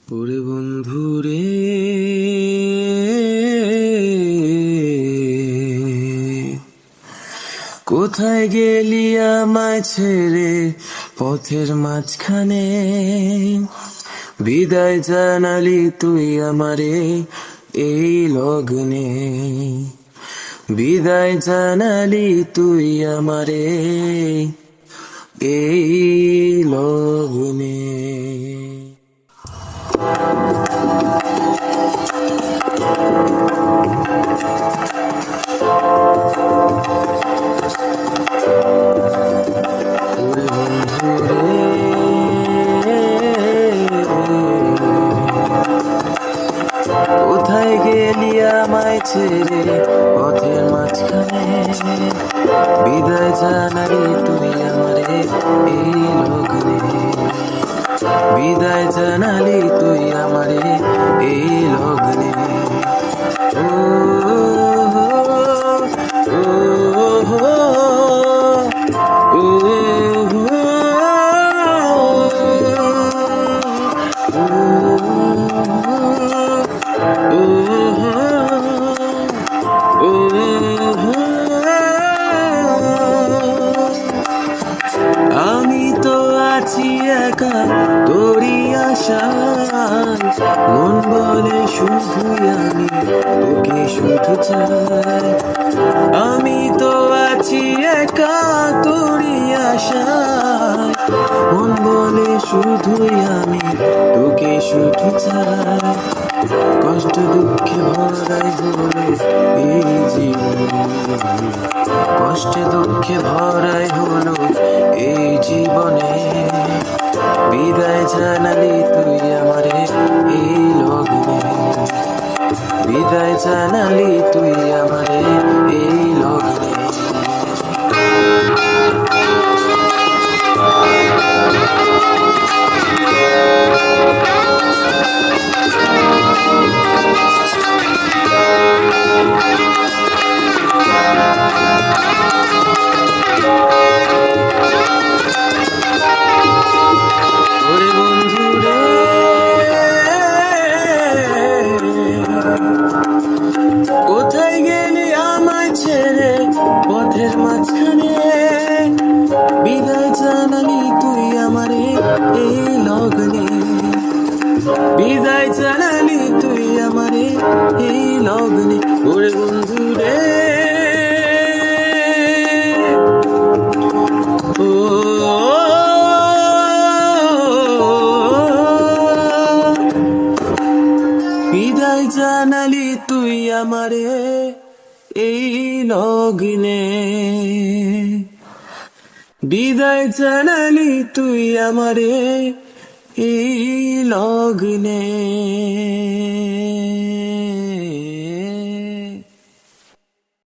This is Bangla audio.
ওরে বন্ধু রে, কোথায় গেলি আমায় ছেড়ে পথের মাঝখানে? বিদায় জানালি তুই আমারে এই লগ্নে, বিদায় জানালি তুই আমারে এই লগ্নে। ওরে বন্ধু রে, কোথায় গেলি আমায় ছেড়ে পথের মাঝখানে? বিদায় জানালি তুই আমারে এই লগ্নে, বিদায় জানালি তুই আমারে এই লগ্নে। ও আমি তো আছি একা তোরই আশায়, মন বলে শুধুই আমি তোকে শুধু চাই। আমি তো আছি একা তোরই আশায়, মন বলে শুধুই আমি তোকে শুধু চাই। কষ্ট দুঃখে ভরাই হলো এই জীবন, কষ্টে দুঃখে ভরাই হলো এই জীবনে। বিদায় জানালি তুই আমারে এই লগ্নে, বিদায় জানালি তুই আমারে এই লগ্নে। ওরে বন্ধু রে, কোথায় গেলি আমায় ছেড়ে পথের মাঝখানে? বিদায় জানালি তুই আমারে এই লগ্নে, বিদায় জানালি তুই আমারে এই লগ্নে। ওরে বন্ধু রে, ও বিদায় জানালি তুই আমারে এই লগ্নে, বিদায় জানালি তুই আমারে এই লগ্নে।